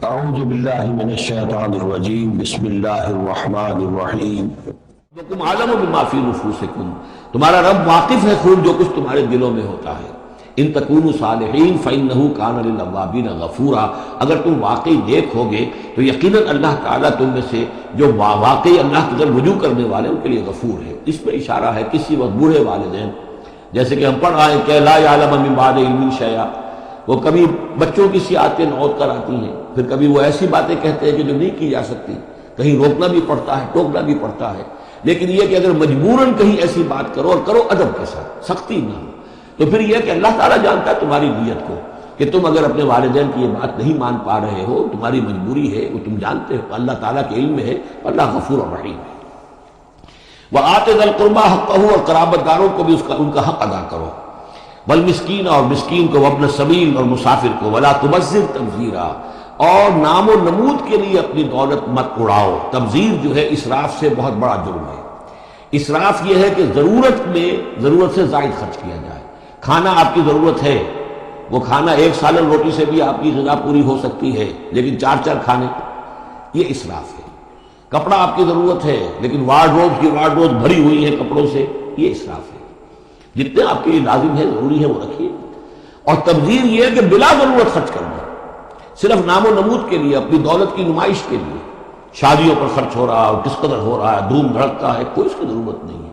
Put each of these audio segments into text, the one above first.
اعوذ باللہ من الشیطان الرجیم بسم اللہ الرحمن الرحیم ربکم عالم بما فی نفوسکم، تمہارا رب واقف ہے خوب جو کچھ تمہارے دلوں میں ہوتا ہے۔ ان تکونوا صالحین فإنہ کان للأوابین غفورا، اگر تم واقعی نیک ہوگے تو یقیناً اللہ تعالیٰ تم میں سے جو واقعی اللہ کی طرف رجوع کرنے والے ان کے لیے غفور ہے۔ اس میں اشارہ ہے کسی وقت بوڑھے والدین، جیسے کہ ہم پڑھ رہے ہیں کہ لا یعلم من بعد علم شیئا، وہ کبھی بچوں کی سی عادتیں نوت کر آتی ہیں، پھر کبھی وہ ایسی باتیں کہتے ہیں کہ جو نہیں کی جا سکتی، کہیں روکنا بھی پڑتا ہے، ٹوکنا بھی پڑتا ہے، لیکن یہ کہ اگر مجبوراً کہیں ایسی بات کرو اور کرو ادب کے ساتھ، سختی نہ ہو، تو پھر یہ کہ اللہ تعالیٰ جانتا ہے تمہاری نیت کو، کہ تم اگر اپنے والدین کی یہ بات نہیں مان پا رہے ہو، تمہاری مجبوری ہے، وہ تم جانتے ہو، اللہ تعالیٰ کے علم میں ہے، اللہ غفور الرحیم ہے۔ وآت ذی القربى حقہ، اور قرابت داروں کو بھی ان کا حق ادا کرو، والمسکین، اور مسکین کو، وابن السبیل، اور مسافر کو، ولا تبذر تبذیرا، اور نام و نمود کے لیے اپنی دولت مت اڑاؤ۔ تبذیر جو ہے اسراف سے بہت بڑا جرم ہے۔ اسراف یہ ہے کہ ضرورت سے زائد خرچ کیا جائے۔ کھانا آپ کی ضرورت ہے، وہ کھانا ایک سالن روٹی سے بھی آپ کی غذا پوری ہو سکتی ہے، لیکن چار کھانے، یہ اسراف ہے۔ کپڑا آپ کی ضرورت ہے، لیکن وارڈروب بھری ہوئی ہے کپڑوں سے، یہ اسراف ہے۔ جتنے آپ کے لیے لازم ہے، ضروری ہے، وہ رکھیے۔ اور تبذیر یہ ہے کہ بلا ضرورت خرچ کرنا، صرف نام و نمود کے لیے، اپنی دولت کی نمائش کے لیے، شادیوں پر خرچ ہو رہا ہے اور کس قدر ہو رہا ہے، دھوم دھڑکتا ہے، کوئی اس کی ضرورت نہیں ہے،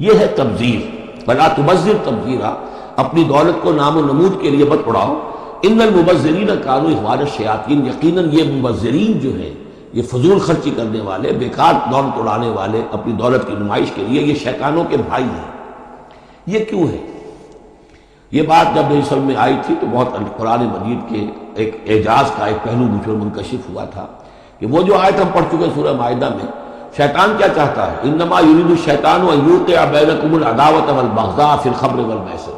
یہ ہے تبذیر۔ بلا تبذر تبذیرا، اپنی دولت کو نام و نمود کے لیے مت اڑاؤ۔ ان المبذرین کانوا اخوان الشیاطین، یقیناً یہ مبذرین جو ہیں، یہ فضول خرچی کرنے والے، بیکار دولت اڑانے والے، اپنی دولت کی نمائش کے لیے، یہ شیطانوں کے بھائی ہیں۔ یہ کیوں ہے؟ یہ بات جب میری سمجھ میں آئی تھی تو بہت قرآن مجید کے ایک اعجاز کا ایک پہلو مجھ پر منکشف ہوا تھا کہ وہ جو آیت ہم پڑھ چکے سورہ مائدہ میں، شیطان کیا چاہتا ہے؟ انما یرید الشیطان ان یوقع بینکم العداوۃ والبغضاء فی الخمر والمیسر،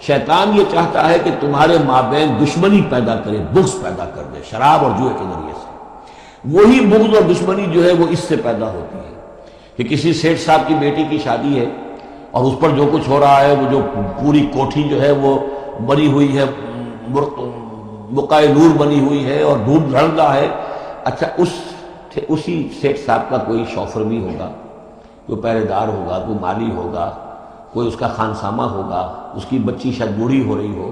شیطان یہ چاہتا ہے کہ تمہارے مابین دشمنی پیدا کرے، بغض پیدا کر دے، شراب اور جوئے کے ذریعے سے۔ وہی بغض اور دشمنی جو ہے وہ اس سے پیدا ہوتی ہے کہ کسی سیٹھ صاحب کی بیٹی کی شادی ہے اور اس پر جو کچھ ہو رہا ہے، وہ جو پوری کوٹھی جو ہے وہ بنی ہوئی ہے، بقائے نور بنی ہوئی ہے اور دھوم دھڑکا ہے۔ اچھا، اسی سیٹھ صاحب کا کوئی شوفر بھی ہوگا، کوئی پہرے دار ہوگا، کوئی مالی ہوگا، کوئی اس کا خانسامہ ہوگا، اس کی بچی شاید بوڑھی ہو رہی ہو،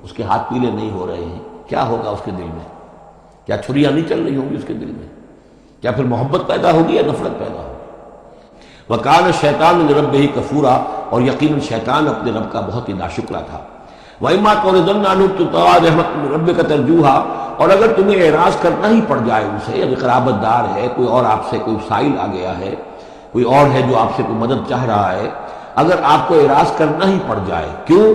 اس کے ہاتھ پیلے نہیں ہو رہے ہیں، کیا ہوگا اس کے دل میں؟ کیا چھریاں نہیں چل رہی ہوں گی اس کے دل میں؟ کیا پھر محبت پیدا ہوگی یا نفرت پیدا ہوگی؟ وَكَانَ الشَّيْطَانُ لِرَبِّهِ كَفُورًا، اور یقیناً شیطان اپنے رب کا بہت ہی ناشکرا تھا۔ وَإِمَّا تُعْرِضَنَّ عَنْهُمْ ابْتِغَاءَ رَحْمَةٍ مِّن رَّبِّكَ تَرْجُوهَا، اور اگر تمہیں اعراض کرنا ہی پڑ جائے ان سے، یعنی قرابت دار ہے، کوئی اور آپ سے کوئی سائل آ گیا ہے، کوئی اور ہے جو آپ سے کوئی مدد چاہ رہا ہے، اگر آپ کو اعراض کرنا ہی پڑ جائے، کیوں؟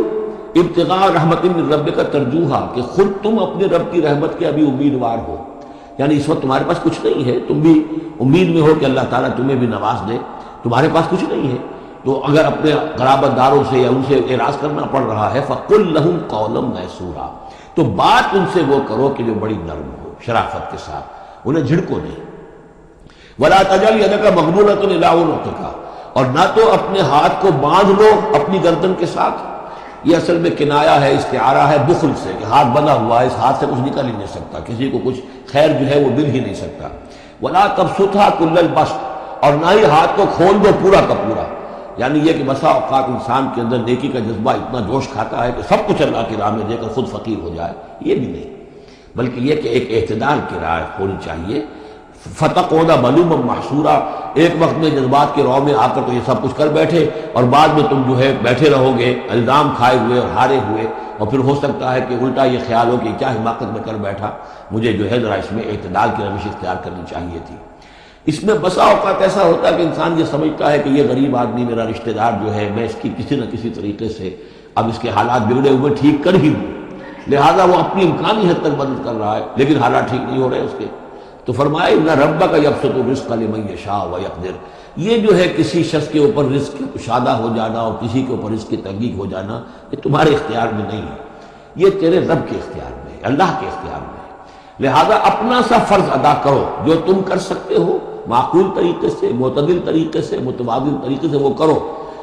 ابتغاء رحمت من ربک ترجوہا، کہ خود تم اپنے رب کی رحمت کے ابھی امیدوار ہو، یعنی اس وقت تمہارے پاس کچھ نہیں ہے، تم بھی امید میں ہو کہ اللہ تعالیٰ تمہیں بھی نواز دے، تمہارے پاس کچھ نہیں ہے، تو اگر اپنے قرابت داروں سے یا ان سے اعراض کرنا پڑ رہا ہے، فَقُلْ لَهُمْ قَوْلًا مَيْسُورًا، تو بات ان سے وہ کرو کہ جو بڑی نرم ہو، شرافت کے ساتھ، انہیں جھڑکو نہیں۔ وَلَا تَجْعَلْ يَدَكَ مَغْلُولَةً إِلَىٰ عُنُقِكَ، اور نہ تو اپنے ہاتھ کو باندھ لو اپنی گردن کے ساتھ، یہ اصل میں کنایا ہے، استعارہ ہے بخل سے، کہ ہاتھ بندھا ہوا ہے، اس ہاتھ سے کچھ نکل ہی نہیں سکتا، کسی کو کچھ خیر جو ہے وہ مل ہی نہیں سکتا۔ وَلَا تَبْسُطْهَا كُلَّ الْبَسْطِ، اور نہ ہی ہاتھ کو کھول دو پورا کا پورا، یعنی یہ کہ بسا اوقات انسان کے اندر نیکی کا جذبہ اتنا جوش کھاتا ہے کہ سب کچھ اللہ کی راہ میں دے کر خود فقیر ہو جائے، یہ بھی نہیں، بلکہ یہ کہ ایک اعتدال کی راہ ہونی چاہیے۔ فَتَقْعُدَ مَلُومًا مَحْسُورًا، ایک وقت میں جذبات کے رو میں آ کر تو یہ سب کچھ کر بیٹھے، اور بعد میں تم جو ہے بیٹھے رہو گے الزام کھائے ہوئے اور ہارے ہوئے، اور پھر ہو سکتا ہے کہ الٹا یہ خیال ہو کہ کیا حماقت میں کر بیٹھا، مجھے جو ہے ذرا اس میں اعتدال کی روش اختیار کرنی چاہیے تھی۔ اس میں بسا اوقات ایسا ہوتا ہے کہ انسان یہ سمجھتا ہے کہ یہ غریب آدمی میرا رشتہ دار جو ہے، میں اس کی کسی نہ کسی طریقے سے اب اس کے حالات بگڑے ہوئے ٹھیک کر ہی دوں، لہٰذا وہ اپنی امکانی حد تک مدد کر رہا ہے، لیکن حالات ٹھیک نہیں ہو رہے اس کے، تو فرمایا اِنَّ رَبَّكَ يَبْسُطُ الرِّزْقَ لِمَن يَشَاءُ وَيَقْدِرُ، یہ جو ہے کسی شخص کے اوپر رزق کی کشادہ ہو جانا اور کسی کے اوپر رزق کی تنگی ہو جانا، یہ تمہارے اختیار میں نہیں ہے، یہ تیرے رب کے اختیار میں ہے، اللہ کے اختیار میں ہے، لہذا اپنا سا فرض ادا کرو، جو تم کر سکتے ہو معقول طریقے سے، معتدل طریقے سے، متوازن طریقے سے وہ کرو،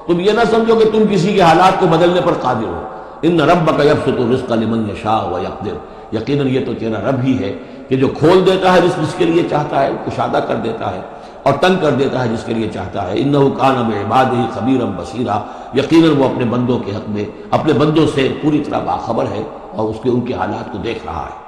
تم یہ نہ سمجھو کہ تم کسی کے حالات کو بدلنے پر قادر ہو۔ ان ربک یبسط الرزق لمن یشاء ویقدر، یقیناً یہ تو تیرا رب ہی ہے کہ جو کھول دیتا ہے جس کے لیے چاہتا ہے، کشادہ کر دیتا ہے، اور تنگ کر دیتا ہے جس کے لیے چاہتا ہے۔ انہ کان بعبادہ خبیرا بصیرا، یقیناً وہ اپنے بندوں کے حق میں اپنے بندوں سے پوری طرح باخبر ہے اور ان کے حالات کو دیکھ رہا ہے۔